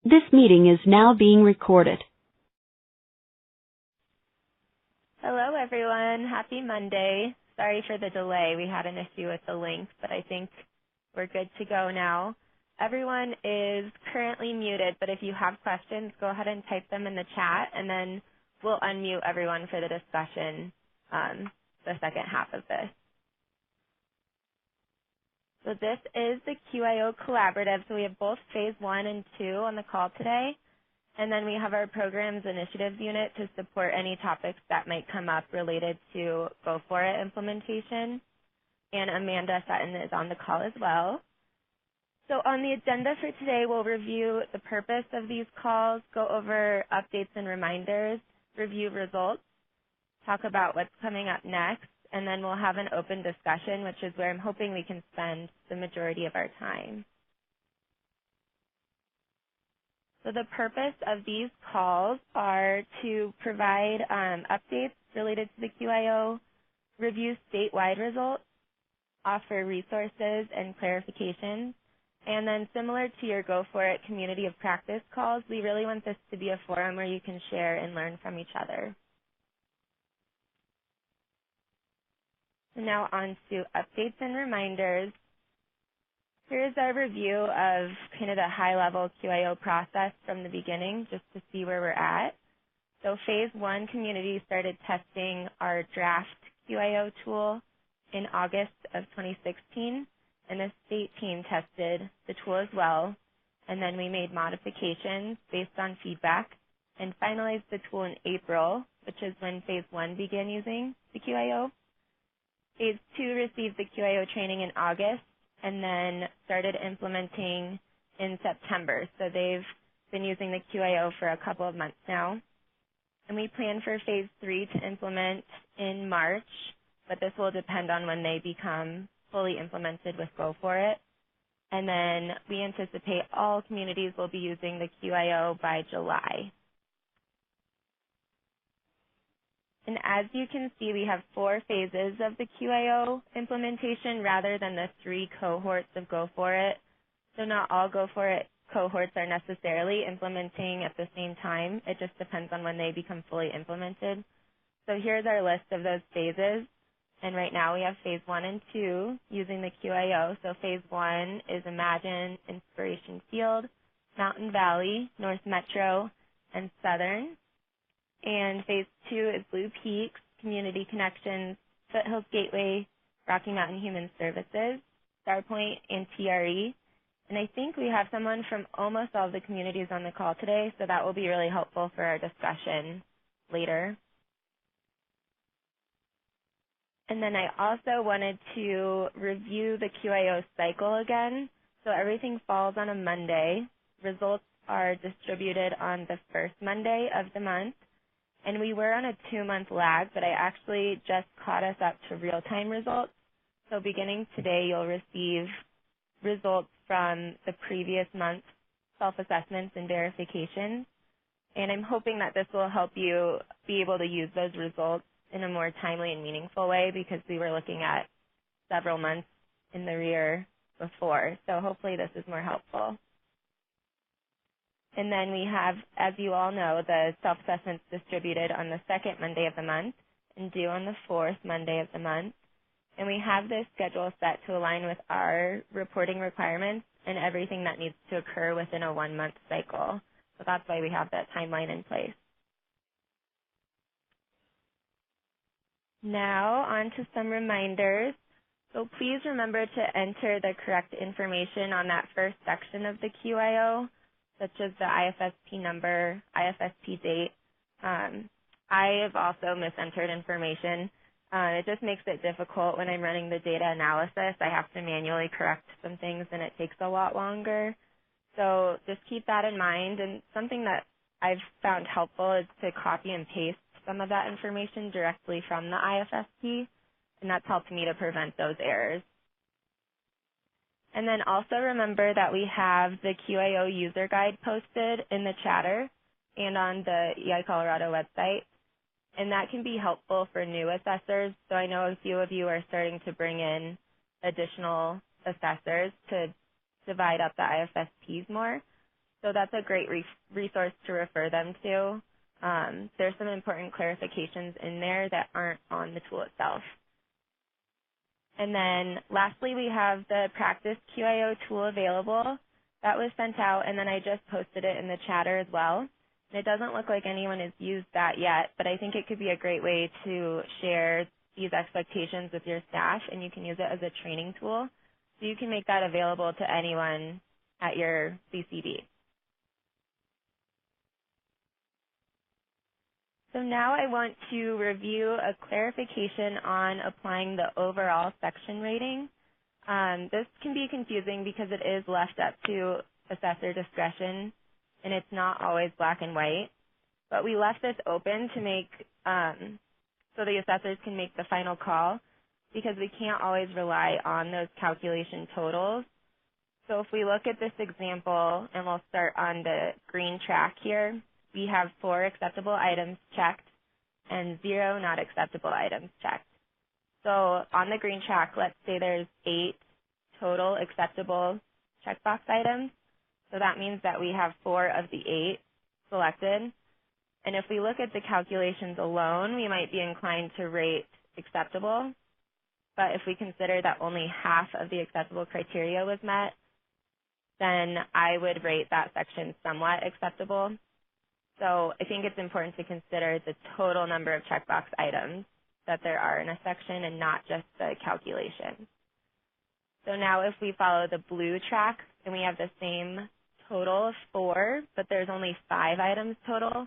This meeting is now being recorded. Hello, everyone. Happy Monday. Sorry for the delay. We had an issue with the link, but I think we're good to go now. Everyone is currently muted, but if you have questions, go ahead and type them in the chat, and then we'll unmute everyone for the discussion the second half of this. So this is the QIO Collaborative. So we have both Phase 1 and 2 on the call today. And then we have our Programs Initiatives Unit to support any topics that might come up related to Go For It implementation. And Amanda Sutton is on the call as well. So on the agenda for today, we'll review the purpose of these calls, go over updates and reminders, review results, talk about what's coming up next, and then we'll have an open discussion, which is where I'm hoping we can spend the majority of our time. So the purpose of these calls are to provide updates related to the QIO, review statewide results, offer resources and clarifications, and then similar to your Go For It community of practice calls, we really want this to be a forum where you can share and learn from each other. So now on to updates and reminders. Here's our review of kind of the high-level QIO process from the beginning, just to see where we're at. So Phase 1 community started testing our draft QIO tool in August of 2016, and the state team tested the tool as well. And then we made modifications based on feedback and finalized the tool in April, which is when Phase 1 began using the QIO. Phase 2 received the QIO training in August and then started implementing in September. So they've been using the QIO for a couple of months now. And we plan for Phase 3 to implement in March, but this will depend on when they become fully implemented with Go For It. And then we anticipate all communities will be using the QIO by July. And as you can see, we have 4 phases of the QIO implementation rather than the 3 cohorts of Go For It. So not all Go For It cohorts are necessarily implementing at the same time. It just depends on when they become fully implemented. So here's our list of those phases. And right now we have Phase 1 and 2 using the QIO. So Phase 1 is Imagine, Inspiration Field, Mountain Valley, North Metro, and Southern. And Phase 2 is Blue Peaks, Community Connections, Foothills Gateway, Rocky Mountain Human Services, Starpoint, and TRE. And I think we have someone from almost all of the communities on the call today, so that will be really helpful for our discussion later. And then I also wanted to review the QIO cycle again. So everything falls on a Monday. Results are distributed on the first Monday of the month. And we were on a 2-month lag, but I actually just caught us up to real-time results. So beginning today, you'll receive results from the previous month's self-assessments and verifications. And I'm hoping that this will help you be able to use those results in a more timely and meaningful way because we were looking at several months in the rear before. So hopefully this is more helpful. And then we have, as you all know, the self-assessments distributed on the second Monday of the month and due on the fourth Monday of the month. And we have this schedule set to align with our reporting requirements and everything that needs to occur within a 1-month cycle. So that's why we have that timeline in place. Now on to some reminders. So please remember to enter the correct information on that first section of the QIO, such as the IFSP number, IFSP date. I have also misentered information. It just makes it difficult when I'm running the data analysis. I have to manually correct some things and it takes a lot longer. So just keep that in mind. And something that I've found helpful is to copy and paste some of that information directly from the IFSP, and that's helped me to prevent those errors. And then also remember that we have the QIO user guide posted in the chatter and on the EI Colorado website. And that can be helpful for new assessors. So I know a few of you are starting to bring in additional assessors to divide up the IFSPs more. So that's a great resource to refer them to. There's some important clarifications in there that aren't on the tool itself. And then lastly, we have the Practice QIO tool available. That was sent out, and then I just posted it in the chatter as well. And it doesn't look like anyone has used that yet, but I think it could be a great way to share these expectations with your staff, and you can use it as a training tool. So you can make that available to anyone at your CCD. So now I want to review a clarification on applying the overall section rating. This can be confusing because it is left up to assessor discretion, and it's not always black and white. But we left this open to make so the assessors can make the final call, because we can't always rely on those calculation totals. So if we look at this example, and we'll start on the green track here, we have 4 acceptable items checked and 0 not acceptable items checked. So on the green track, let's say there's 8 total acceptable checkbox items. So that means that we have 4 of the 8 selected. And if we look at the calculations alone, we might be inclined to rate acceptable. But if we consider that only half of the acceptable criteria was met, then I would rate that section somewhat acceptable. So I think it's important to consider the total number of checkbox items that there are in a section and not just the calculation. So now if we follow the blue track and we have the same total of 4, but there's only 5 items total,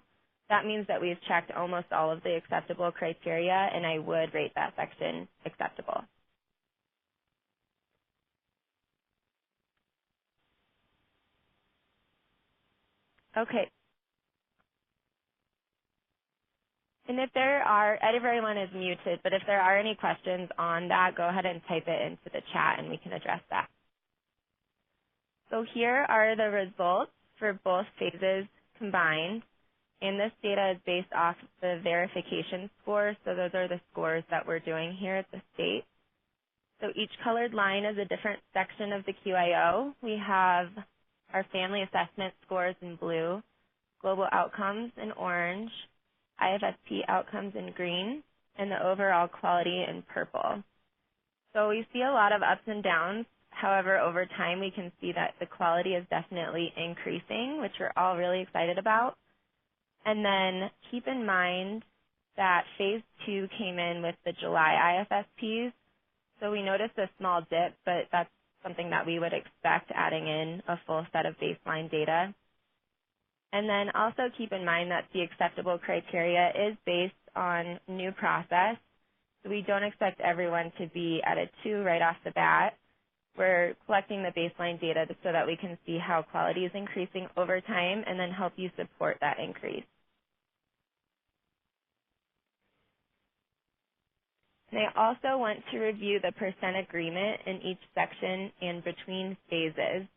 that means that we've checked almost all of the acceptable criteria, and I would rate that section acceptable. Okay. And if there are, everyone is muted, but if there are any questions on that, go ahead and type it into the chat and we can address that. So here are the results for both phases combined. And this data is based off the verification scores. So those are the scores that we're doing here at the state. So each colored line is a different section of the QIO. We have our family assessment scores in blue, global outcomes in orange, IFSP outcomes in green, and the overall quality in purple. So we see a lot of ups and downs. However, over time, we can see that the quality is definitely increasing, which we're all really excited about. And then keep in mind that phase 2 came in with the July IFSPs. So we noticed a small dip, but that's something that we would expect adding in a full set of baseline data. And then also keep in mind that the acceptable criteria is based on new process. So we don't expect everyone to be at a 2 right off the bat. We're collecting the baseline data so that we can see how quality is increasing over time and then help you support that increase. And I also want to review the percent agreement in each section and between phases.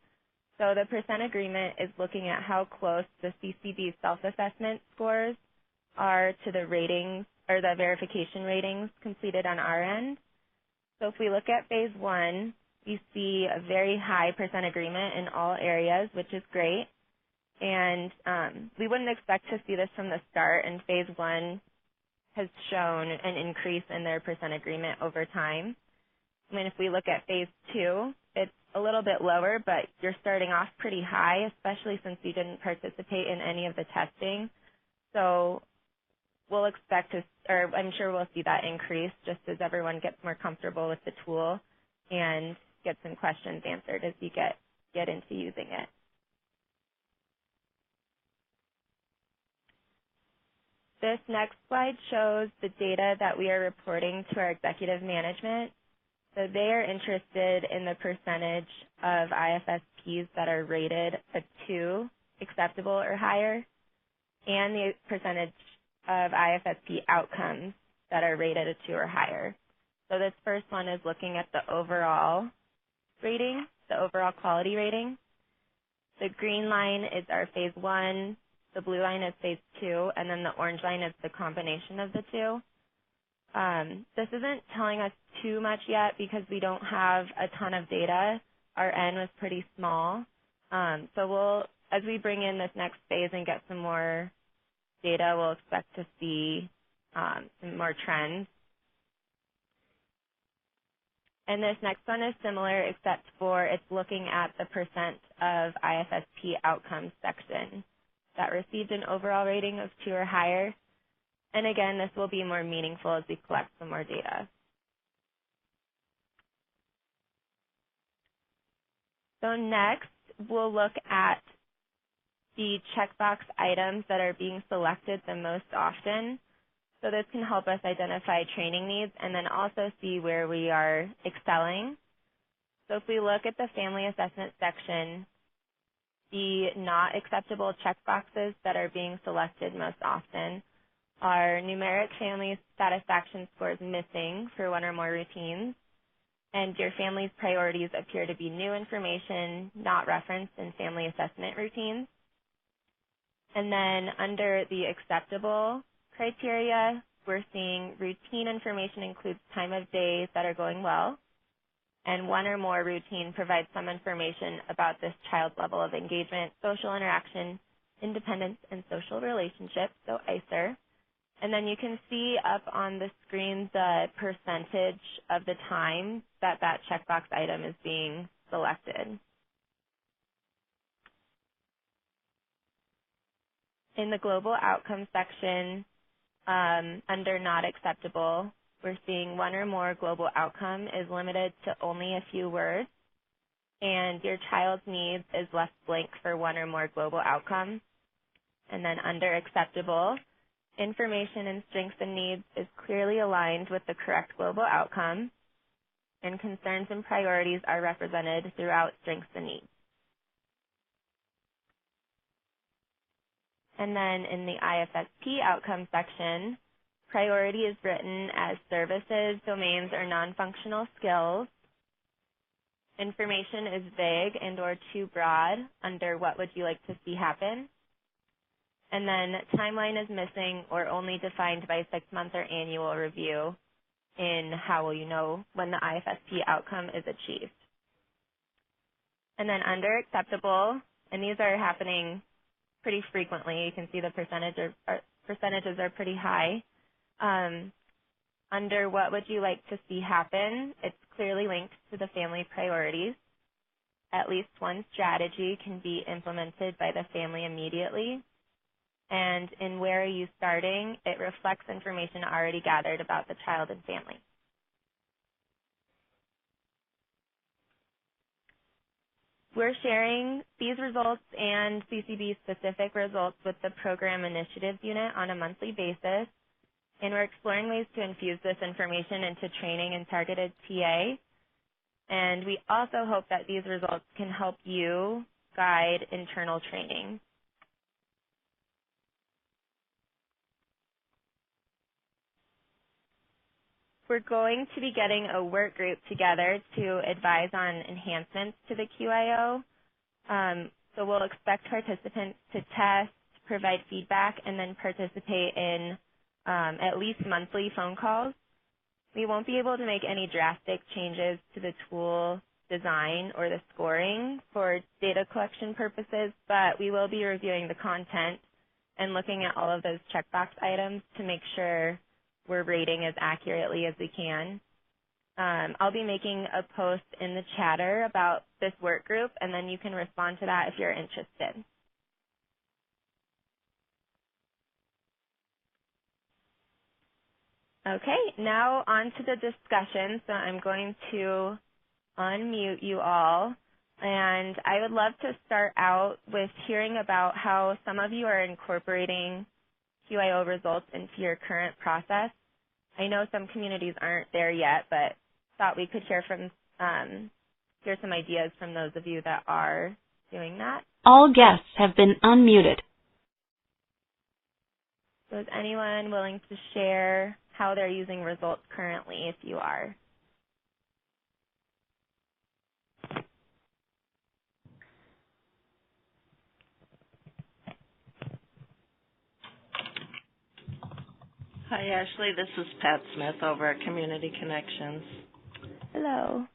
So the percent agreement is looking at how close the CCD self-assessment scores are to the ratings or the verification ratings completed on our end. So if we look at phase 1, we see a very high percent agreement in all areas, which is great. And we wouldn't expect to see this from the start, and phase 1 has shown an increase in their percent agreement over time. I mean, if we look at phase 2, it's a little bit lower, but you're starting off pretty high, especially since you didn't participate in any of the testing. So we'll expect to, or I'm sure we'll see that increase just as everyone gets more comfortable with the tool and get some questions answered as you get into using it. This next slide shows the data that we are reporting to our executive management. So they are interested in the percentage of IFSPs that are rated a 2, acceptable or higher, and the percentage of IFSP outcomes that are rated a 2 or higher. So this first one is looking at the overall rating, the overall quality rating. The green line is our phase 1, the blue line is phase 2, and then the orange line is the combination of the 2. This isn't telling us too much yet because we don't have a ton of data. Our N was pretty small. So we'll as we bring in this next phase and get some more data, we'll expect to see some more trends. And this next one is similar, except for it's looking at the percent of IFSP outcomes section that received an overall rating of 2 or higher. And again, this will be more meaningful as we collect some more data. So next, we'll look at the checkbox items that are being selected the most often. So this can help us identify training needs and then also see where we are excelling. So if we look at the family assessment section, the not acceptable checkboxes that are being selected most often are numeric family satisfaction scores missing for 1 or more routines, and your family's priorities appear to be new information not referenced in family assessment routines. And then under the acceptable criteria, we're seeing routine information includes time of days that are going well, and 1 or more routine provides some information about this child's level of engagement, social interaction, independence, and social relationships, so ICER. And then you can see up on the screen the percentage of the time that that checkbox item is being selected. In the global outcomes section, under not acceptable, we're seeing 1 or more global outcome is limited to only a few words, and your child's needs is left blank for 1 or more global outcomes. And then under acceptable, information and strengths and needs is clearly aligned with the correct global outcome, and concerns and priorities are represented throughout strengths and needs. And then in the IFSP outcome section, priority is written as services, domains, or non-functional skills. Information is vague and or too broad under what would you like to see happen. And then timeline is missing or only defined by 6-month or annual review in how will you know when the IFSP outcome is achieved. And then under acceptable, and these are happening pretty frequently. You can see the percentages are pretty high. Under what would you like to see happen, it's clearly linked to the family priorities. At least one strategy can be implemented by the family immediately. And in where are you starting, it reflects information already gathered about the child and family. We're sharing these results and CCB-specific results with the Program Initiatives Unit on a monthly basis, and we're exploring ways to infuse this information into training and targeted TA. And we also hope that these results can help you guide internal training. We're going to be getting a work group together to advise on enhancements to the QIO. So we'll expect participants to test, provide feedback, and then participate in at least monthly phone calls. We won't be able to make any drastic changes to the tool design or the scoring for data collection purposes, but we will be reviewing the content and looking at all of those checkbox items to make sure we're rating as accurately as we can. I'll be making a post in the chatter about this work group, and then you can respond to that if you're interested. Okay, now on to the discussion. So I'm going to unmute you all, and I would love to start out with hearing about how some of you are incorporating QIO results into your current process. I know some communities aren't there yet, but thought we could hear some ideas from those of you that are doing that. All guests have been unmuted. So is anyone willing to share how they're using results currently if you are? Hi, Ashley. This is Pat Smith over at Community Connections. Hello.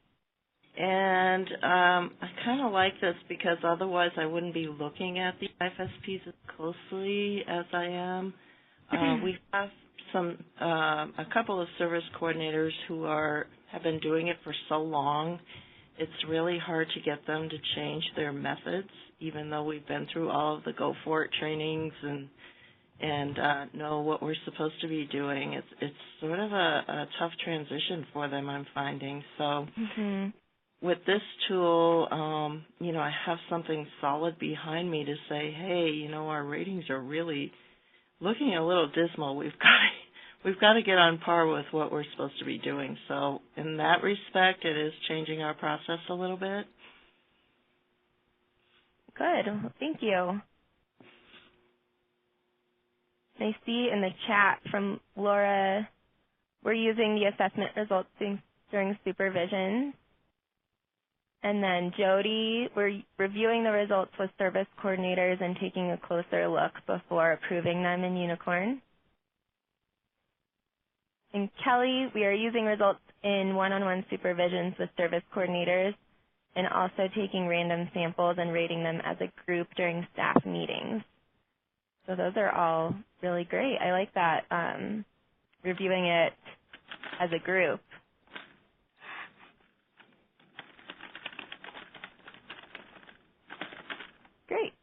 And I kind of like this because otherwise I wouldn't be looking at the IFSPs as closely as I am. We have a couple of service coordinators who have been doing it for so long. It's really hard to get them to change their methods, even though we've been through all of the Go For It trainings and know what we're supposed to be doing. It's sort of a tough transition for them, I'm finding. So with this tool, I have something solid behind me to say, hey, our ratings are really looking a little dismal. We've got to get on par with what we're supposed to be doing. So in that respect, it is changing our process a little bit. Good. Well, thank you. I see in the chat from Laura, we're using the assessment results during supervision. And then Jody, we're reviewing the results with service coordinators and taking a closer look before approving them in Unicorn. And Kelly, we are using results in one-on-one supervisions with service coordinators and also taking random samples and rating them as a group during staff meetings. So those are all really great. I like that, reviewing it as a group. Great.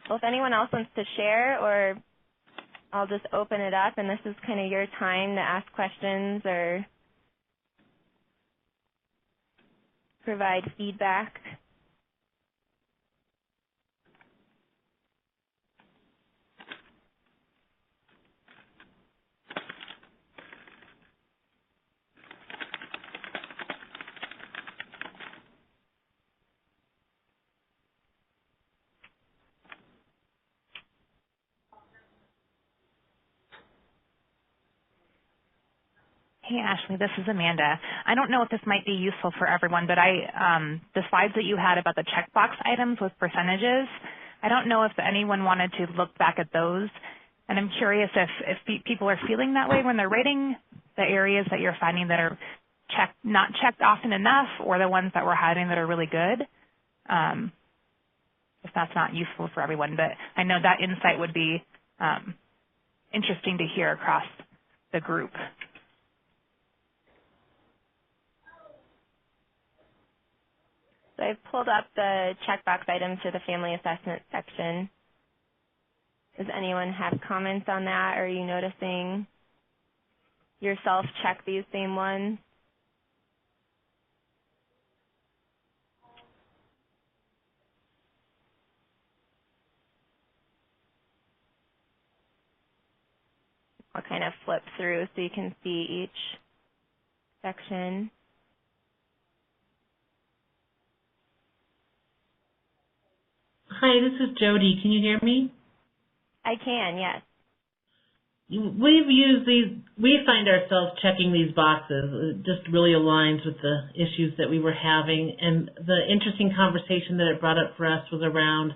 Well, if anyone else wants to share, or I'll just open it up, and this is kind of your time to ask questions or provide feedback. Hey, Ashley, this is Amanda. I don't know if this might be useful for everyone, but the slides that you had about the checkbox items with percentages, I don't know if anyone wanted to look back at those. And I'm curious if people are feeling that way when they're rating the areas that you're finding that are not checked often enough, or the ones that we're hiding that are really good. If that's not useful for everyone, but I know that insight would be interesting to hear across the group. So I've pulled up the checkbox items for the family assessment section. Does anyone have comments on that? Or are you noticing yourself check these same ones? I'll kind of flip through so you can see each section. Hi, this is Jody. Can you hear me? I can, yes. We find ourselves checking these boxes. It just really aligns with the issues that we were having. And the interesting conversation that it brought up for us was around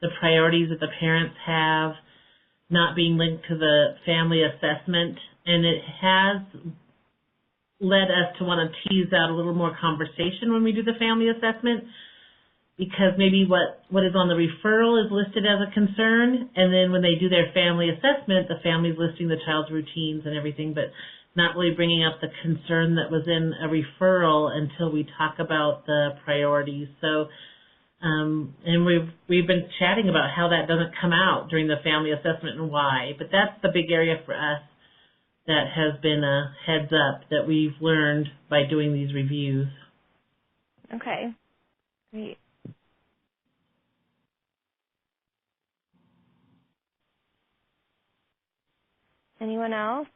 the priorities that the parents have not being linked to the family assessment. And it has led us to want to tease out a little more conversation when we do the family assessment, because maybe what is on the referral is listed as a concern, and then when they do their family assessment, the family's listing the child's routines and everything, but not really bringing up the concern that was in a referral until we talk about the priorities. So, and we've been chatting about how that doesn't come out during the family assessment and why, but that's the big area for us that has been a heads up that we've learned by doing these reviews. Okay, great. Anyone else?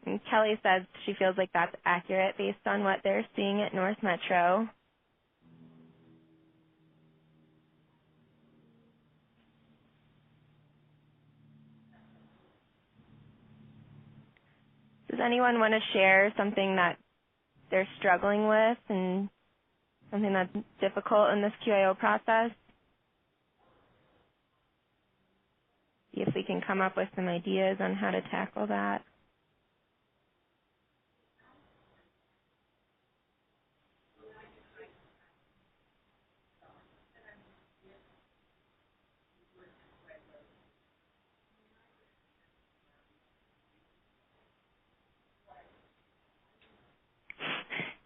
And Kelly says she feels like that's accurate based on what they're seeing at North Metro. Does anyone want to share something that they're struggling with and something that's difficult in this QIO process? can come up with some ideas on how to tackle that.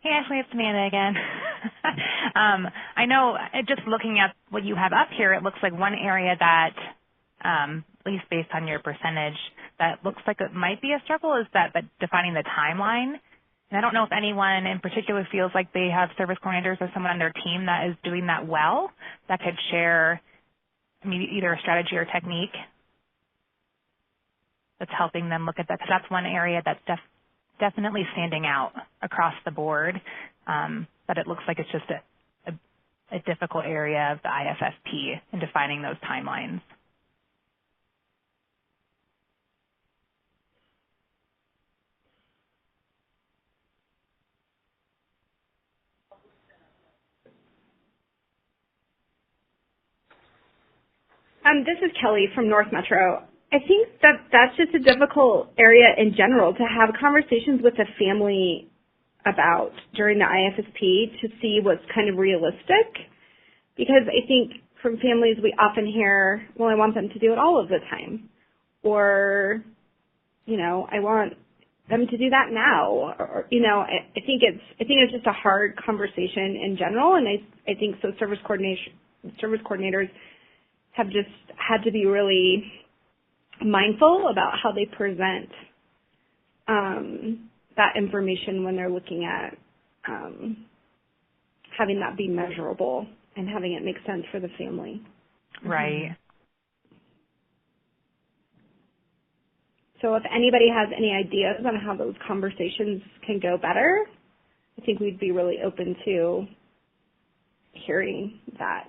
Hey, Ashley, it's Amanda again. I know just looking at what you have up here, it looks like one area that, at least based on your percentage, that looks like it might be a struggle is that defining the timeline. And I don't know if anyone in particular feels like they have service coordinators or someone on their team that is doing that well, that could share maybe either a strategy or technique that's helping them look at that. Because that's one area that's definitely standing out across the board, but it looks like it's just a difficult area of the IFSP in defining those timelines. This is Kelly from North Metro. I think that's just a difficult area in general to have conversations with the family about during the IFSP to see what's kind of realistic. Because I think from families we often hear, well, I want them to do it all of the time. Or, I want them to do that now. Or, I think it's just a hard conversation in general, and I think so service coordinators have just had to be really mindful about how they present that information when they're looking at having that be measurable and having it make sense for the family. Right. So if anybody has any ideas on how those conversations can go better, I think we'd be really open to hearing that.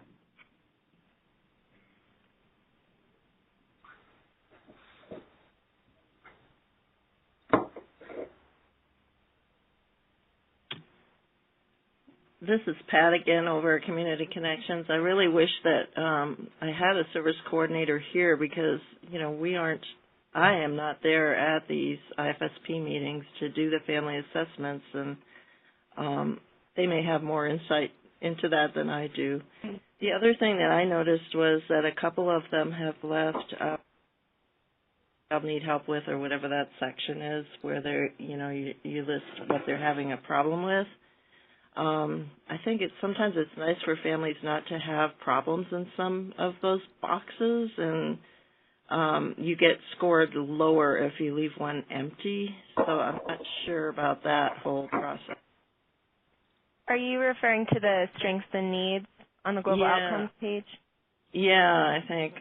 This is Pat again over at Community Connections. I really wish that I had a service coordinator here because, I am not there at these IFSP meetings to do the family assessments, and they may have more insight into that than I do. The other thing that I noticed was that a couple of them have left need help with, or whatever that section is, where they're, you list what they're having a problem with. I think sometimes it's nice for families not to have problems in some of those boxes, and you get scored lower if you leave one empty. So I'm not sure about that whole process. Are you referring to the strengths and needs on the global outcomes page? Yeah, I think,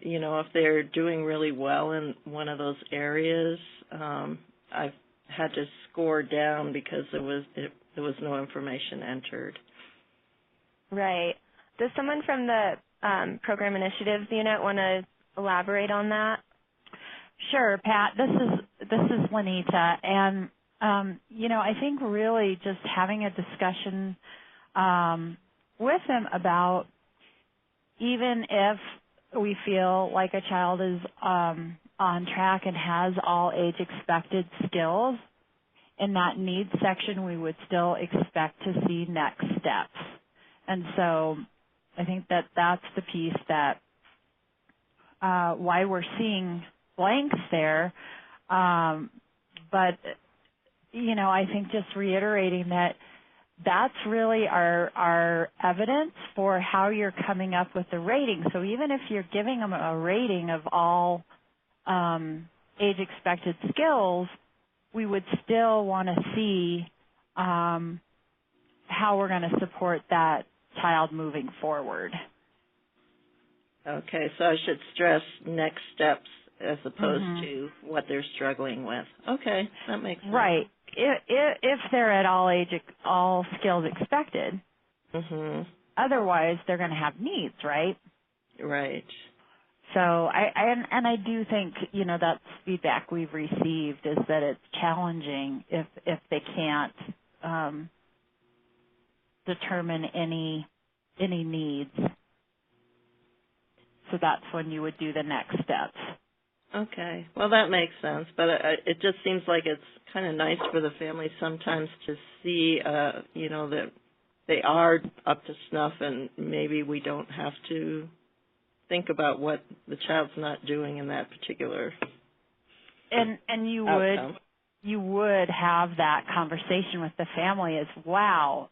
if they're doing really well in one of those areas, I've had to score down because there was no information entered. Right. Does someone from the Program Initiatives Unit want to elaborate on that? Sure, Pat. This is Lenita, and I think really just having a discussion with them about, even if we feel like a child is on track and has all age expected skills, in that needs section we would still expect to see next steps. And so I think that's the piece that why we're seeing blanks there. But, I think just reiterating that that's really our evidence for how you're coming up with the rating. So even if you're giving them a rating of all age expected skills, we would still want to see how we're going to support that child moving forward. Okay, so I should stress next steps as opposed to what they're struggling with. Okay, that makes sense. Right. If they're at all skills expected. Otherwise, they're going to have needs, right? Right. So I do think, that's feedback we've received is that it's challenging if they can't determine any needs. So that's when you would do the next steps. Okay. Well, that makes sense, but it just seems like it's kind of nice for the family sometimes to see, that they are up to snuff, and maybe we don't have to think about what the child's not doing in that particular and you outcome. would have that conversation with the family as, wow,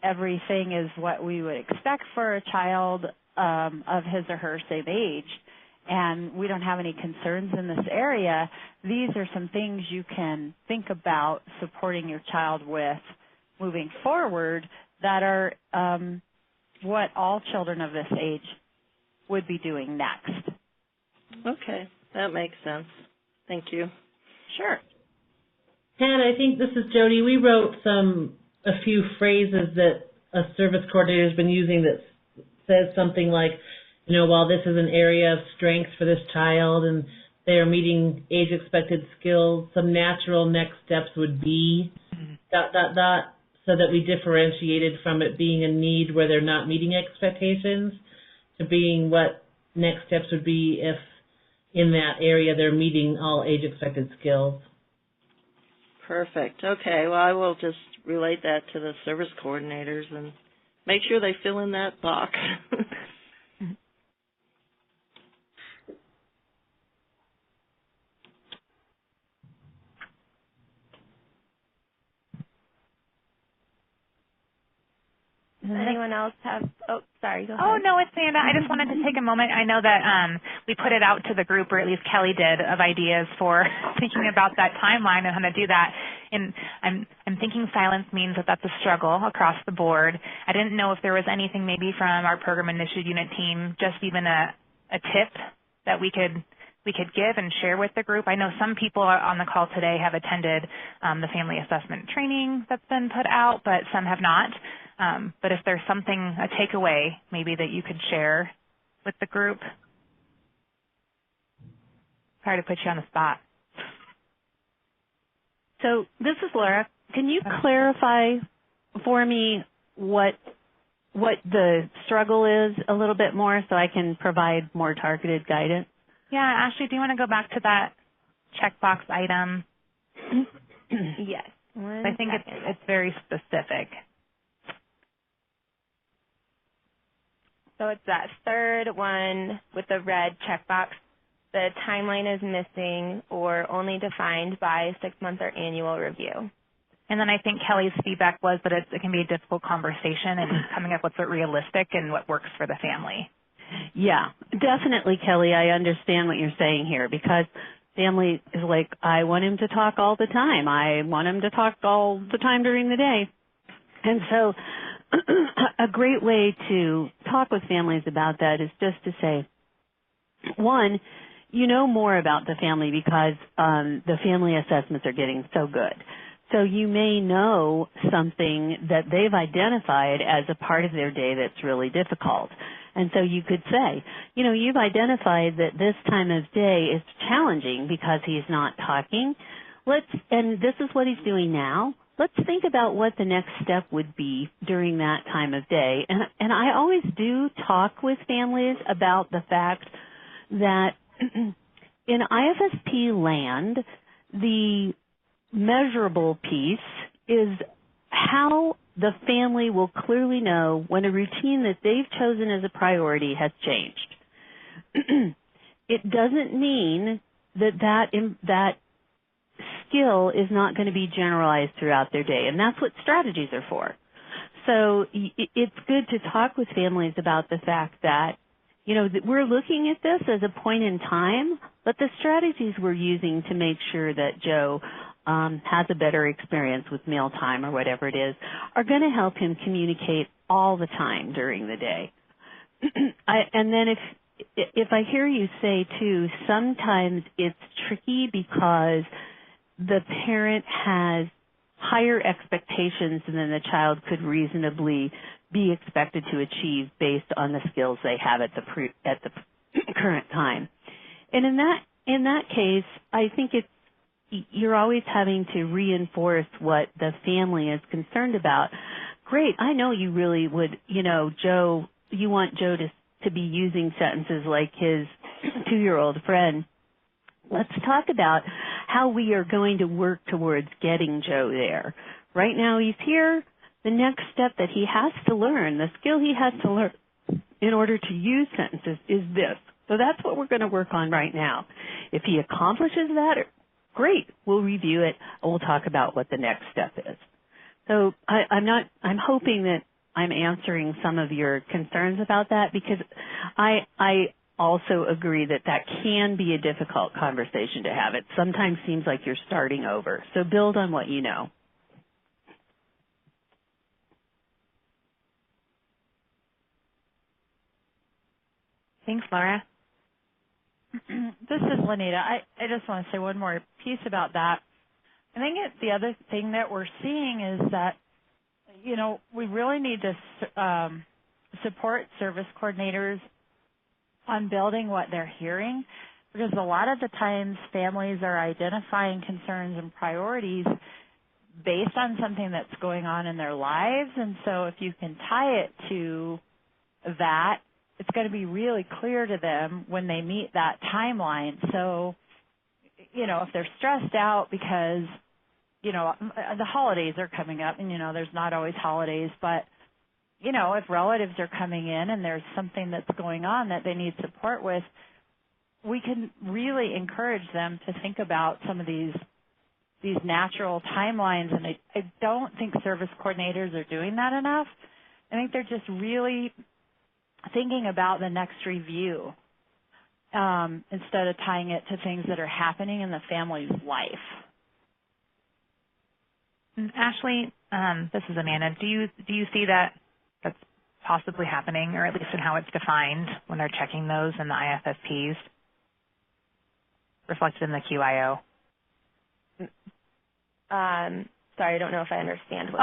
everything is what we would expect for a child of his or her same age, and we don't have any concerns in this area. These are some things you can think about supporting your child with moving forward that are what all children of this age would be doing next. Okay, that makes sense. Thank you. Sure. Pat, I think this is Jody. We wrote a few phrases that a service coordinator has been using that says something like, while this is an area of strength for this child and they are meeting age-expected skills, some natural next steps would be ... so that we differentiated from it being a need where they're not meeting expectations to being what next steps would be if in that area they're meeting all age-expected skills. Perfect. Okay, well, I will just relate that to the service coordinators and make sure they fill in that box. Does anyone else have, sorry, go ahead. Oh, no, it's Amanda. I just wanted to take a moment. I know that we put it out to the group, or at least Kelly did, of ideas for thinking about that timeline and how to do that. And I'm thinking silence means that that's a struggle across the board. I didn't know if there was anything maybe from our program initiative unit team, just even a tip that we could give and share with the group. I know some people on the call today have attended the family assessment training that's been put out, but some have not. But if there's something, a takeaway maybe that you could share with the group. Sorry to put you on the spot. So this is Laura. Can you clarify for me what the struggle is a little bit more so I can provide more targeted guidance? Yeah, Ashley, do you want to go back to that checkbox item? Yes. I think it's very specific. So it's that third one with the red checkbox. The timeline is missing or only defined by 6-month or annual review. And then I think Kelly's feedback was that it can be a difficult conversation and coming up with what's realistic and what works for the family. Yeah, definitely, Kelly. I understand what you're saying here because family is like, I want him to talk all the time. I want him to talk all the time during the day. And so a great way to talk with families about that is just to say, one, you know more about the family because the family assessments are getting so good. So you may know something that they've identified as a part of their day that's really difficult. And so you could say, you've identified that this time of day is challenging because he's not talking. And this is what he's doing now. Let's think about what the next step would be during that time of day. And I always do talk with families about the fact that in IFSP land, the measurable piece is how the family will clearly know when a routine that they've chosen as a priority has changed. It doesn't mean that skill is not going to be generalized throughout their day, and that's what strategies are for. So it's good to talk with families about the fact that, that we're looking at this as a point in time, but the strategies we're using to make sure that Joe has a better experience with mealtime or whatever it is are going to help him communicate all the time during the day. And then if I hear you say, too, sometimes it's tricky because the parent has higher expectations than the child could reasonably be expected to achieve based on the skills they have at the current time. And in that case, I think you're always having to reinforce what the family is concerned about. Great, I know you really would, Joe, you want Joe to be using sentences like his 2-year-old friend, let's talk about how we are going to work towards getting Joe there. Right now he's here. The next step that he has to learn, the skill he has to learn in order to use sentences is this. So that's what we're going to work on right now. If he accomplishes that, great, we'll review it and we'll talk about what the next step is. So I'm hoping that I'm answering some of your concerns about that, because I also agree that that can be a difficult conversation to have. It sometimes seems like you're starting over. So build on what you know. Thanks, Laura. This is Lenita. I just want to say one more piece about that. I think the other thing that we're seeing is that, you know, we really need to support service coordinators on building what they're hearing, because a lot of the times families are identifying concerns and priorities based on something that's going on in their lives. And so if you can tie it to that, it's going to be really clear to them when they meet that timeline. So, you know, if they're stressed out because, you know, the holidays are coming up, and, you know, there's not always holidays, but, you know, if relatives are coming in and there's something that's going on that they need support with, we can really encourage them to think about some of these natural timelines. And I don't think service coordinators are doing that enough. I think they're just really thinking about the next review instead of tying it to things that are happening in the family's life. Ashley, this is Amanda. Do you see that that's possibly happening, or at least in how it's defined when they're checking those in the IFSPs reflected in the QIO? Sorry, I don't know if I understand what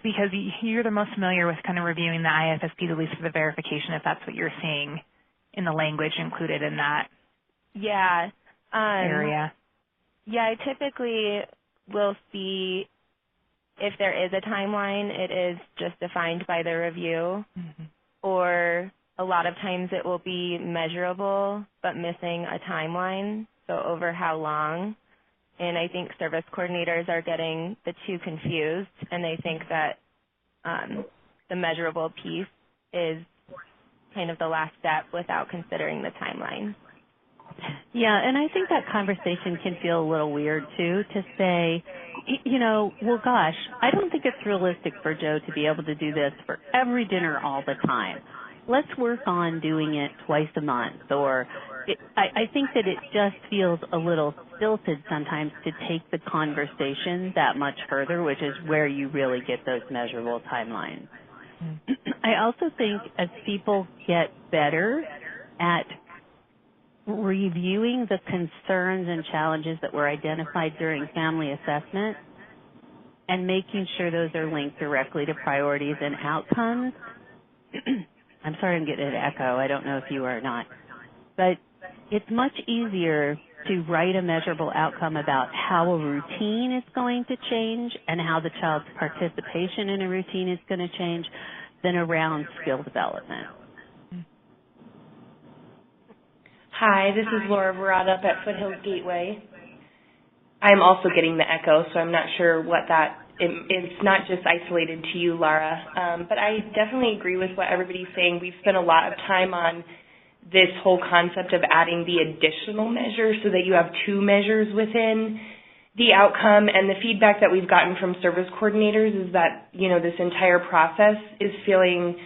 because you're the most familiar with kind of reviewing the IFSPs, at least for the verification, if that's what you're seeing in the language included in that area. Yeah, I typically will see if there is a timeline, it is just defined by the review, or a lot of times it will be measurable but missing a timeline, so over how long. And I think service coordinators are getting the two confused, and they think that the measurable piece is kind of the last step without considering the timeline. Yeah, and I think that conversation can feel a little weird, too, to say, you know, well, gosh, I don't think it's realistic for Joe to be able to do this for every dinner all the time. Let's work on doing it twice a month. Or I think that it just feels a little stilted sometimes to take the conversation that much further, which is where you really get those measurable timelines. I also think as people get better at reviewing the concerns and challenges that were identified during family assessment and making sure those are linked directly to priorities and outcomes. I'm sorry I'm getting an echo. I don't know if you are or not. But it's much easier to write a measurable outcome about how a routine is going to change and how the child's participation in a routine is going to change than around skill development. Hi, this is Laura Verrata up at Foothills Gateway. I'm also getting the echo, so I'm not sure what it's not just isolated to you, Laura. But I definitely agree with what everybody's saying. We've spent a lot of time on this whole concept of adding the additional measure so that you have two measures within the outcome. And the feedback that we've gotten from service coordinators is that, you know, this entire process is feeling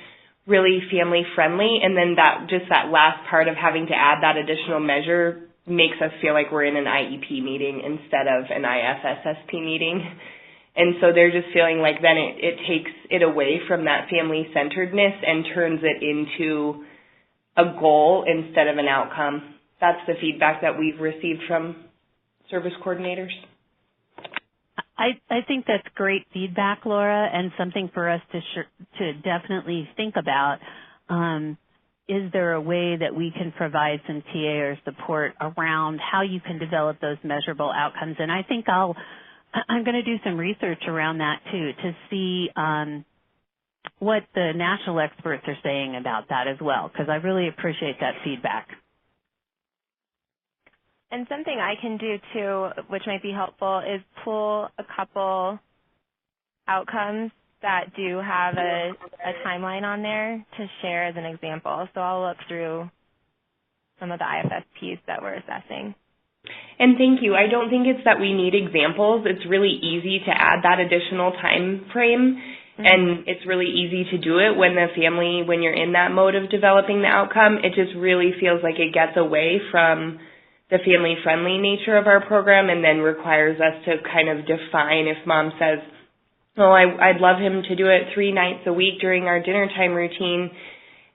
really family friendly, and then that last part of having to add that additional measure makes us feel like we're in an IEP meeting instead of an IFSSP meeting. And so they're just feeling like then it takes it away from that family-centeredness and turns it into a goal instead of an outcome. That's the feedback that we've received from service coordinators. I think that's great feedback, Laura, and something for us to definitely think about. Is there a way that we can provide some TA or support around how you can develop those measurable outcomes? And I think I'm going to do some research around that, too, to see what the national experts are saying about that as well, because I really appreciate that feedback. And something I can do too, which might be helpful, is pull a couple outcomes that do have a timeline on there to share as an example. So I'll look through some of the IFSPs that we're assessing. And thank you. I don't think it's that we need examples. It's really easy to add that additional time frame, and it's really easy to do it when when you're in that mode of developing the outcome. It just really feels like it gets away from the family-friendly nature of our program and then requires us to kind of define if mom says, oh, I'd love him to do it 3 nights a week during our dinner time routine.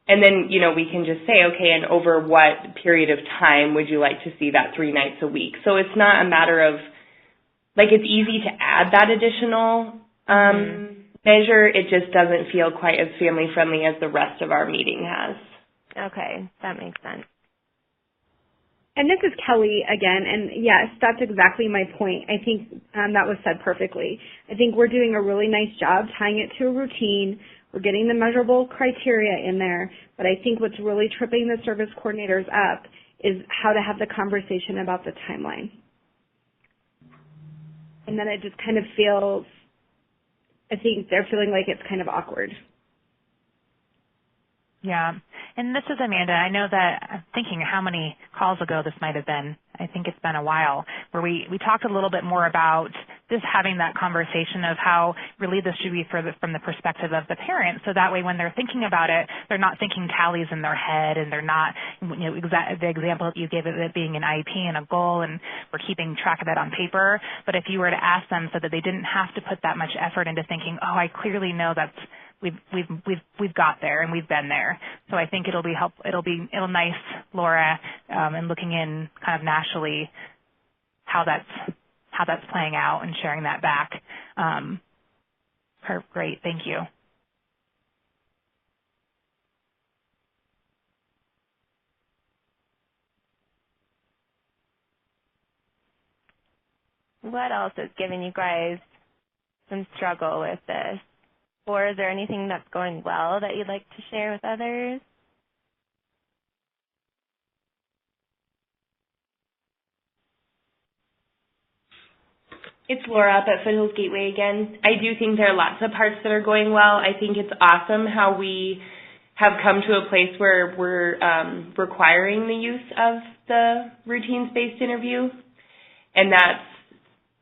And then, we can just say, okay, and over what period of time would you like to see that 3 nights a week? So it's not a matter of, it's easy to add that additional measure. It just doesn't feel quite as family-friendly as the rest of our meeting has. Okay, that makes sense. And this is Kelly again, and yes, that's exactly my point. I think that was said perfectly. I think we're doing a really nice job tying it to a routine. We're getting the measurable criteria in there, but I think what's really tripping the service coordinators up is how to have the conversation about the timeline. And then it just kind of feels, I think they're feeling like it's kind of awkward. Yeah. And this is Amanda. I know that I'm thinking how many calls ago this might have been. I think it's been a while, where we talked a little bit more about just having that conversation of how really this should be from the perspective of the parent. So that way when they're thinking about it, they're not thinking tallies in their head, and they're not, the example that you gave of it being an IEP and a goal, and we're keeping track of that on paper. But if you were to ask them so that they didn't have to put that much effort into thinking, oh, I clearly know that's, we've got there and we've been there. So I think it'll nice, Laura, and looking in kind of naturally how that's playing out and sharing that back. Great, thank you. What else is giving you guys some struggle with this? Or is there anything that's going well that you'd like to share with others? It's Laura up at Foothills Gateway again. I do think there are lots of parts that are going well. I think it's awesome how we have come to a place where we're requiring the use of the routines-based interview. And that's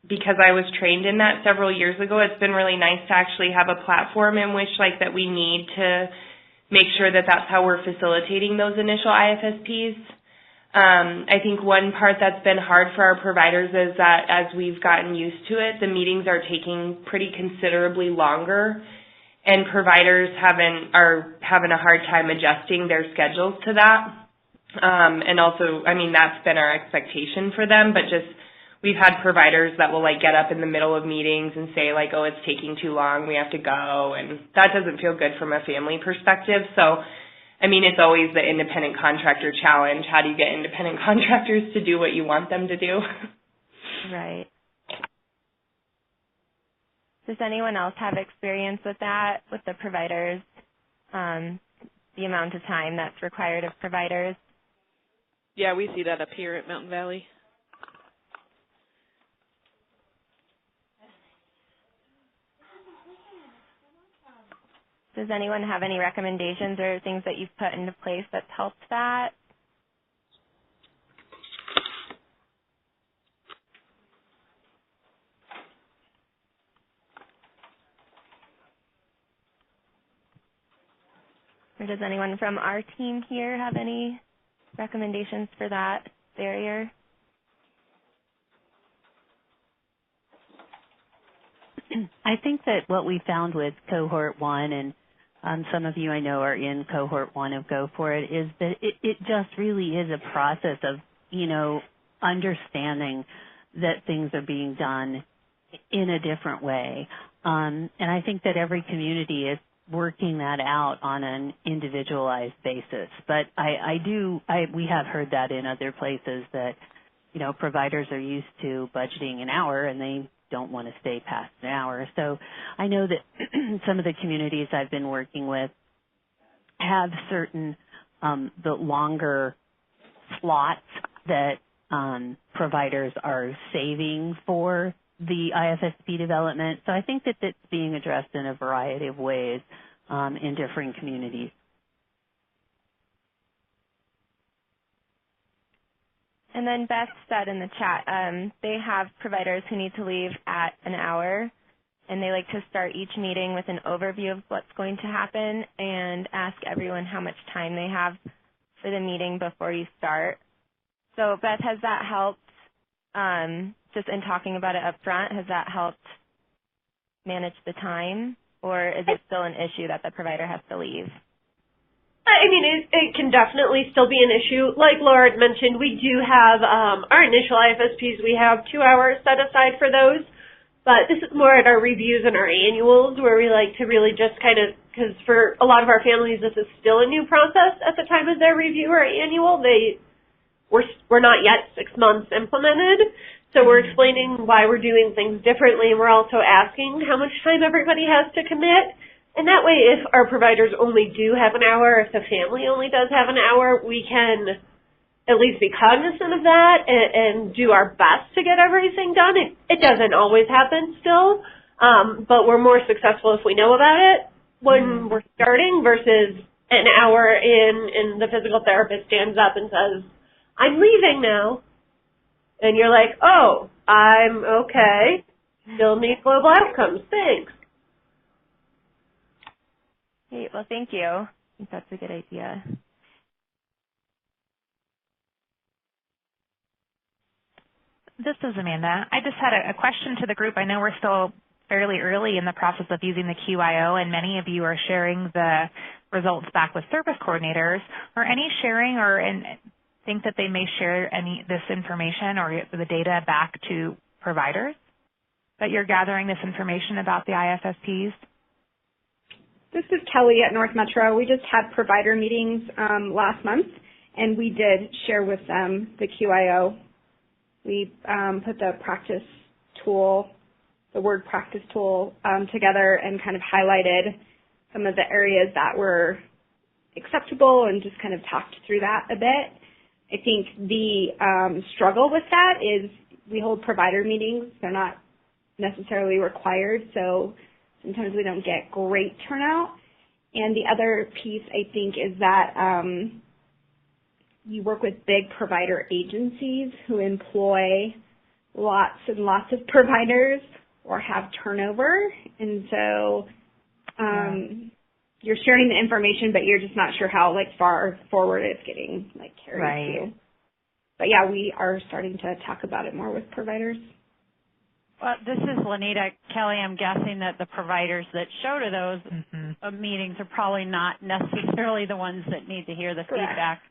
because I was trained in that several years ago. It's been really nice to actually have a platform in which that we need to make sure that that's how we're facilitating those initial IFSPs. I think one part that's been hard for our providers is that as we've gotten used to it, the meetings are taking pretty considerably longer, and providers are having a hard time adjusting their schedules to that. And also, that's been our expectation for them, but just we've had providers that will get up in the middle of meetings and say oh, it's taking too long, we have to go, and that doesn't feel good from a family perspective. So, it's always the independent contractor challenge. How do you get independent contractors to do what you want them to do? Right. Does anyone else have experience with that, with the providers, the amount of time that's required of providers? Yeah, we see that up here at Mountain Valley. Does anyone have any recommendations or things that you've put into place that's helped that? Or does anyone from our team here have any recommendations for that barrier? I think that what we found with Cohort 1, and some of you I know are in Cohort 1 of Go For It, is that it just really is a process of, understanding that things are being done in a different way. And I think that every community is working that out on an individualized basis. But we have heard that in other places that, providers are used to budgeting an hour and they don't want to stay past an hour. So I know that some of the communities I've been working with have certain the longer slots that providers are saving for the IFSP development. So I think that it's being addressed in a variety of ways in different communities. And then Beth said in the chat, they have providers who need to leave at an hour, and they like to start each meeting with an overview of what's going to happen and ask everyone how much time they have for the meeting before you start. So Beth, has that helped, just in talking about it up front, has that helped manage the time, or is it still an issue that the provider has to leave? I mean, it can definitely still be an issue. Like Laura had mentioned, we do have our initial IFSPs, we have 2 hours set aside for those. But this is more at our reviews and our annuals where we like to really just kind of, because for a lot of our families, this is still a new process at the time of their review or annual. We're not yet 6 months implemented. So we're explaining why we're doing things differently. And we're also asking how much time everybody has to commit. And that way, if our providers only do have an hour, if the family only does have an hour, we can at least be cognizant of that and do our best to get everything done. It doesn't always happen still, but we're more successful if we know about it when we're starting versus an hour in and the physical therapist stands up and says, "I'm leaving now." And you're like, "Oh, I'm okay. Still need global outcomes. Thanks." Great. Well, thank you. I think that's a good idea. This is Amanda. I just had a question to the group. I know we're still fairly early in the process of using the QIO, and many of you are sharing the results back with service coordinators. Are any sharing or think that they may share this information or the data back to providers, that you're gathering this information about the IFSPs? This is Kelly at North Metro. We just had provider meetings last month, and we did share with them the QIO. We put the practice tool, the word practice tool, together and kind of highlighted some of the areas that were acceptable and just kind of talked through that a bit. I think the struggle with that is we hold provider meetings. They're not necessarily required, so sometimes we don't get great turnout. And the other piece, I think, is that you work with big provider agencies who employ lots and lots of providers or have turnover. And so you're sharing the information, but you're just not sure how far forward it's getting carried to. But yeah, we are starting to talk about it more with providers. Well, this is Lanita. Kelly, I'm guessing that the providers that show to those meetings are probably not necessarily the ones that need to hear the feedback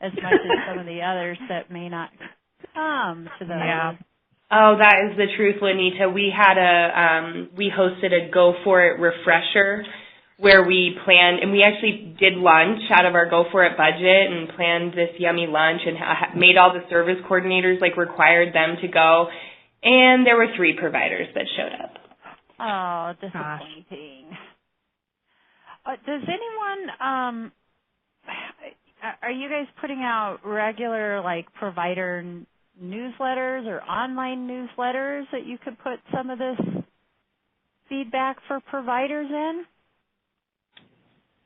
as much as some of the others that may not come to those. Yeah. Oh, that is the truth, Lanita. We had we hosted a Go For It refresher where we planned, and we actually did lunch out of our Go For It budget and planned this yummy lunch and made all the service coordinators, required them to go. And there were 3 providers that showed up. Oh, disappointing. Does anyone, are you guys putting out regular, provider newsletters or online newsletters that you could put some of this feedback for providers in?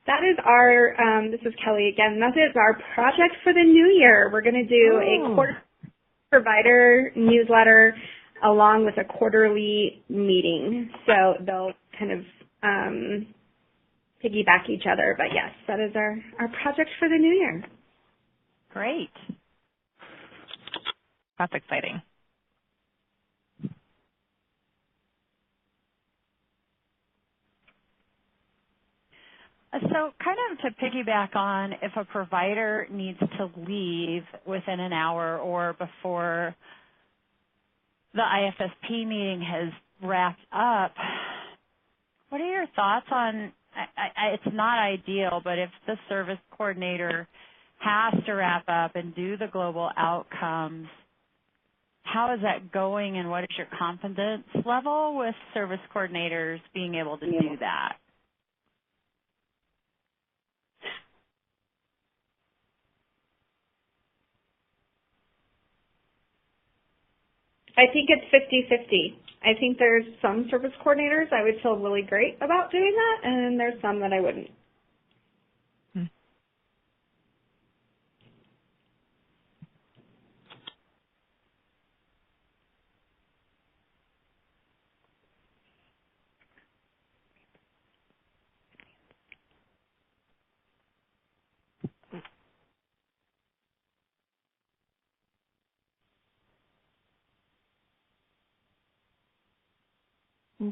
That is our, this is Kelly again, that is our project for the new year. We're going to do a quarter provider newsletter along with a quarterly meeting. So they'll kind of piggyback each other. But yes, that is our project for the new year. Great. That's exciting. So kind of to piggyback on, if a provider needs to leave within an hour or before the IFSP meeting has wrapped up, what are your thoughts on, it's not ideal, but if the service coordinator has to wrap up and do the global outcomes, how is that going and what is your confidence level with service coordinators being able to do that? I think it's 50-50. I think there's some service coordinators I would feel really great about doing that, and then there's some that I wouldn't.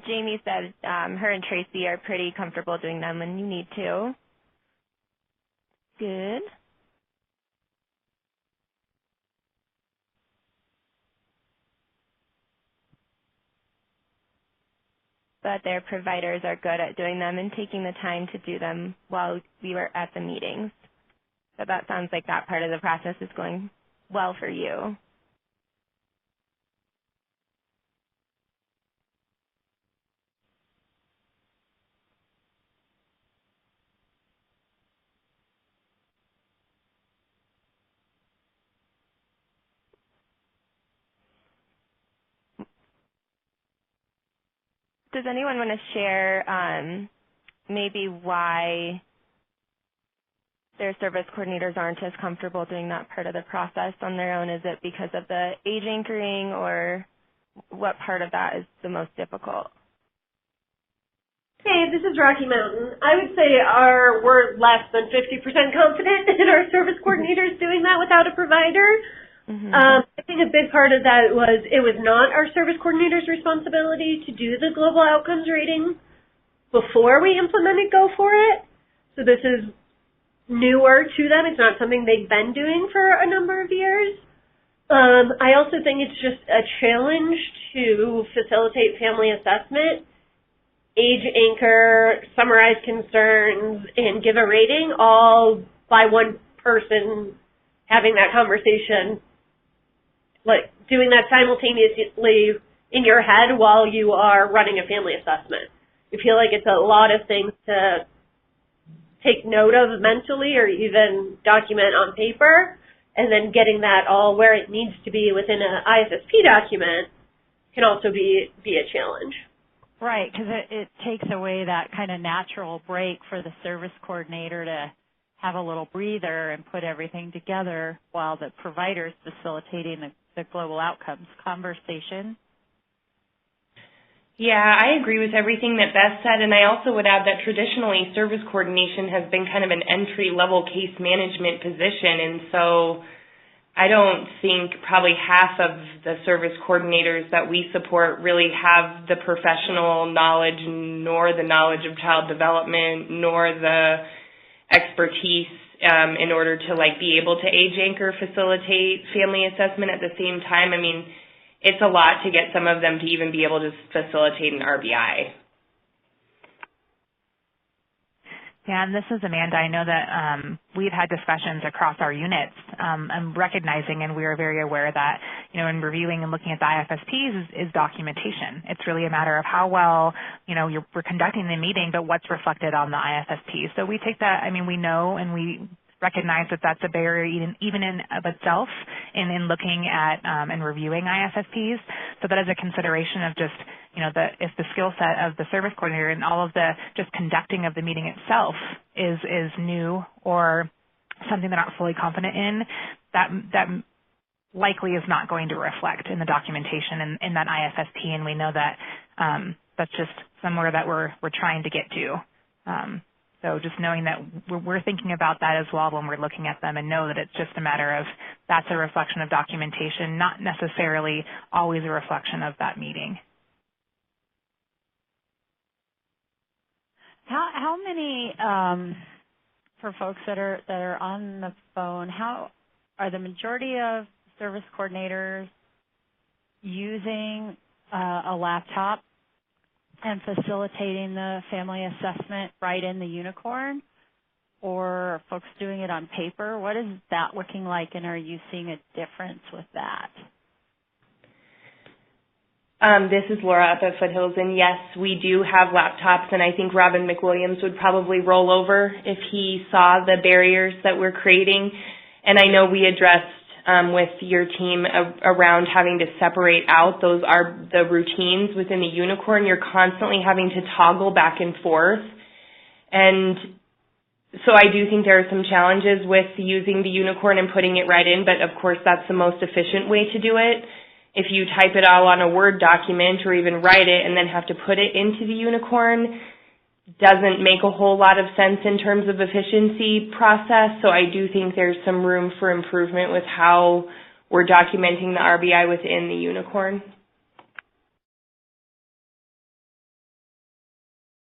Jamie said her and Tracy are pretty comfortable doing them when you need to. Good. But their providers are good at doing them and taking the time to do them while we were at the meetings. So that sounds like that part of the process is going well for you. Does anyone want to share maybe why their service coordinators aren't as comfortable doing that part of the process on their own? Is it because of the age anchoring, or what part of that is the most difficult? Hey, this is Rocky Mountain. I would say we're less than 50% confident in our service coordinators doing that without a provider. Mm-hmm. I think a big part of that was it was not our service coordinator's responsibility to do the global outcomes rating before we implemented Go For It. So this is newer to them. It's not something they've been doing for a number of years. I also think it's just a challenge to facilitate family assessment, age anchor, summarize concerns, and give a rating all by one person having that conversation, like doing that simultaneously in your head while you are running a family assessment. You feel like it's a lot of things to take note of mentally or even document on paper, and then getting that all where it needs to be within an IFSP document can also be a challenge. Right, because it takes away that kind of natural break for the service coordinator to have a little breather and put everything together while the provider's facilitating the global outcomes conversation. Yeah, I agree with everything that Beth said, and I also would add that traditionally service coordination has been kind of an entry-level case management position, and so I don't think probably half of the service coordinators that we support really have the professional knowledge nor the knowledge of child development nor the expertise in order to be able to age anchor, facilitate family assessment at the same time. I mean, it's a lot to get some of them to even be able to facilitate an RBI. Yeah, and this is Amanda. I know that we've had discussions across our units and recognizing, and we are very aware that, in reviewing and looking at the IFSPs is documentation. It's really a matter of how well, we're conducting the meeting, but what's reflected on the IFSP. So we take that, we know and we recognize that that's a barrier even in of itself in looking at and reviewing IFSPs. So that is a consideration of just, if the skill set of the service coordinator and all of the just conducting of the meeting itself is new or something they're not fully confident in, that likely is not going to reflect in the documentation in that IFSP, and we know that that's just somewhere that we're trying to get to. So just knowing that we're thinking about that as well when we're looking at them, and know that it's just a matter of that's a reflection of documentation, not necessarily always a reflection of that meeting. How many, for folks that are on the phone, how are the majority of service coordinators using a laptop and facilitating the family assessment right in the Unicorn, or are folks doing it on paper? What is that looking like, and are you seeing a difference with that? This is Laura up at Foothills, and yes, we do have laptops, and I think Robin McWilliams would probably roll over if he saw the barriers that we're creating. And I know we addressed with your team around having to separate out those are the routines within the unicorn. You're constantly having to toggle back and forth. And so I do think there are some challenges with using the unicorn and putting it right in, but of course that's the most efficient way to do it. If you type it all on a Word document or even write it and then have to put it into the unicorn, doesn't make a whole lot of sense in terms of efficiency process. So I do think there's some room for improvement with how we're documenting the RBI within the unicorn.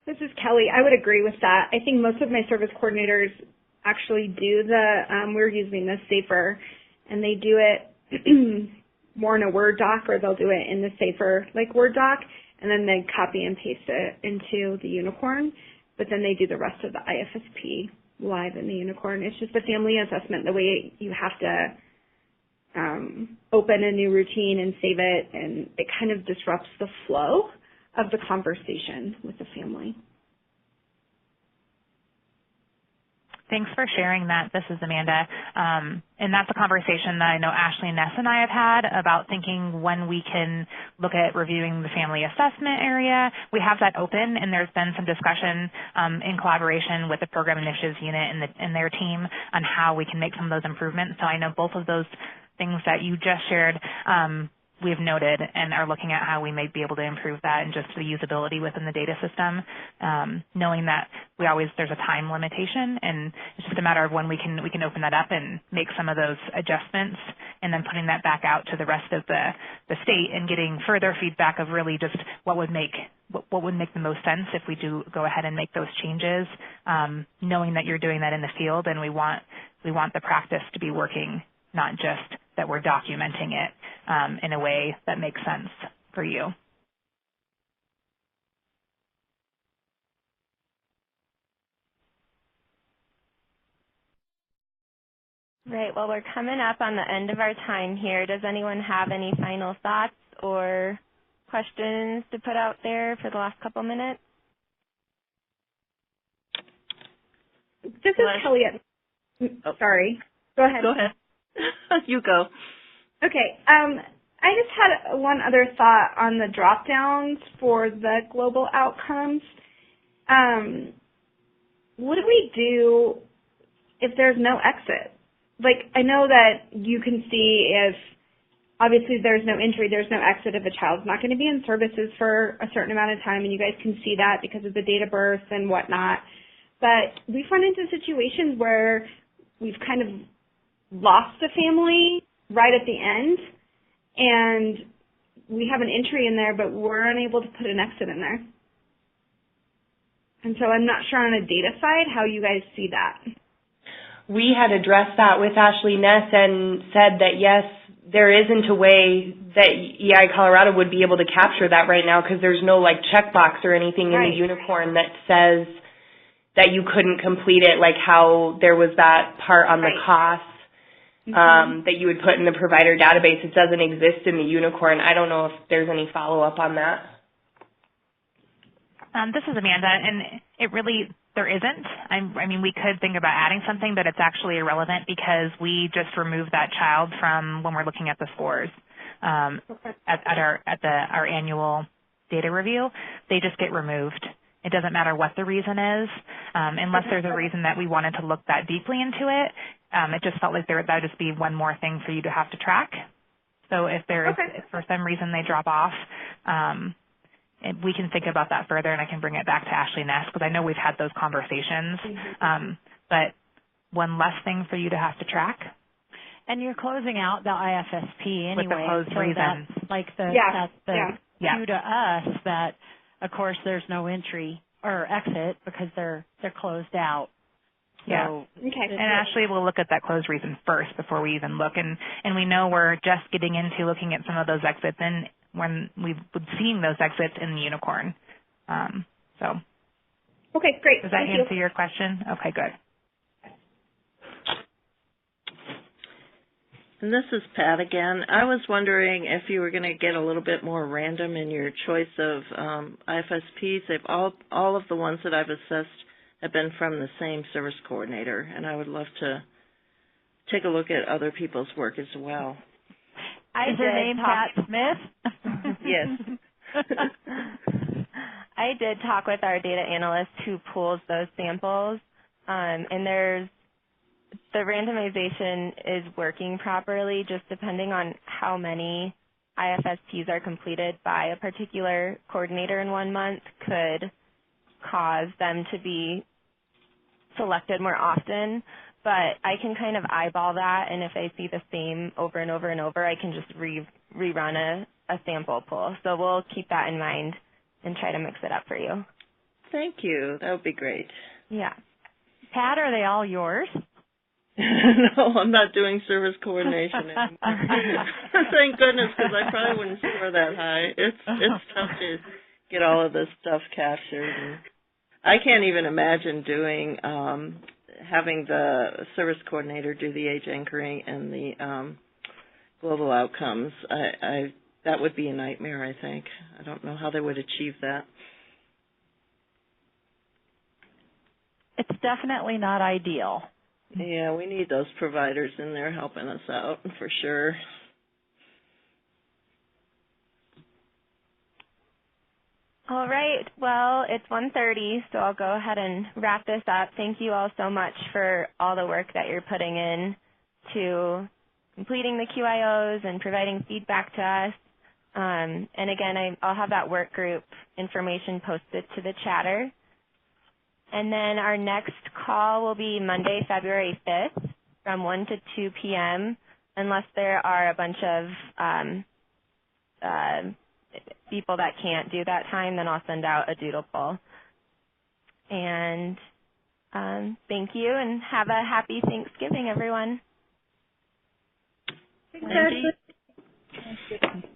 This is Kelly. I would agree with that. I think most of my service coordinators actually do we're using the SAFER, and they do it more in a Word doc, or they'll do it in the SAFER like Word doc, and then they copy and paste it into the unicorn, but then they do the rest of the IFSP live in the unicorn. It's just the family assessment, the way you have to open a new routine and save it, and it kind of disrupts the flow of the conversation with the family. Thanks for sharing that. This is Amanda. And that's a conversation that I know Ashley, Ness, and I have had about thinking when we can look at reviewing the family assessment area. We have that open, and there's been some discussion in collaboration with the Program Initiatives Unit and their team on how we can make some of those improvements. So I know both of those things that you just shared we've noted and are looking at how we may be able to improve that and just the usability within the data system, knowing that there's a time limitation, and it's just a matter of when we can open that up and make some of those adjustments, and then putting that back out to the rest of the state and getting further feedback of really just what would make the most sense if we do go ahead and make those changes, knowing that you're doing that in the field, and we want the practice to be working, not just that we're documenting it in a way that makes sense for you. Right. Well, we're coming up on the end of our time here. Does anyone have any final thoughts or questions to put out there for the last couple minutes? This is Kelly. Sorry. Go ahead. Go ahead. You go. Okay. I just had one other thought on the drop downs for the global outcomes. What do we do if there's no exit? Like, I know that you can see if obviously there's no entry, there's no exit if a child's not going to be in services for a certain amount of time, and you guys can see that because of the date of birth and whatnot. But we run into situations where we've kind of lost a family right at the end, and we have an entry in there, but we're unable to put an exit in there. And so I'm not sure on a data side how you guys see that. We had addressed that with Ashley Ness and said that, yes, there isn't a way that EI Colorado would be able to capture that right now because there's no, checkbox or anything in the unicorn that says that you couldn't complete it, like how there was that part on the cost that you would put in the provider database. It doesn't exist in the unicorn. I don't know if there's any follow-up on that. This is Amanda, and there isn't. I mean, we could think about adding something, but it's actually irrelevant because we just remove that child from when we're looking at the scores at our annual data review. They just get removed. It doesn't matter what the reason is, unless there's a reason that we wanted to look that deeply into it. It just felt like that would just be one more thing for you to have to track. So if if for some reason they drop off, we can think about that further, and I can bring it back to Ashley Ness because I know we've had those conversations. But one less thing for you to have to track. And you're closing out the IFSP anyway. With the closed reason. That's cue to us that, of course, there's no entry or exit because they're closed out. So, and Ashley will look at that closed reason first before we even look. And we know we're just getting into looking at some of those exits and when we've been seeing those exits in the unicorn. Okay, great. Does that answer your question? Okay, good. And this is Pat again. I was wondering if you were going to get a little bit more random in your choice of IFSPs. All of the ones that I've assessed have been from the same service coordinator, and I would love to take a look at other people's work as well. Is her name Pat Smith? Yes. I did talk with our data analyst who pulls those samples, and the randomization is working properly, just depending on how many IFSPs are completed by a particular coordinator in 1 month could cause them to be selected more often. But I can kind of eyeball that, and if I see the same over and over and over, I can just rerun a sample pull. So we'll keep that in mind and try to mix it up for you. Thank you. That would be great. Yeah. Pat, are they all yours? No, I'm not doing service coordination anymore. Thank goodness, because I probably wouldn't score that high. It's tough to get all of this stuff captured. And I can't even imagine doing having the service coordinator do the age anchoring and the global outcomes. That would be a nightmare, I think. I don't know how they would achieve that. It's definitely not ideal. Yeah, we need those providers in there helping us out for sure. All right. Well, it's 1:30, so I'll go ahead and wrap this up. Thank you all so much for all the work that you're putting in to completing the QIOs and providing feedback to us. And again, I'll have that work group information posted to the chatter. And then our next call will be Monday, February 5th from 1 to 2 p.m. Unless there are a bunch of people that can't do that time, then I'll send out a doodle poll. And thank you, and have a happy Thanksgiving, everyone. Thank you.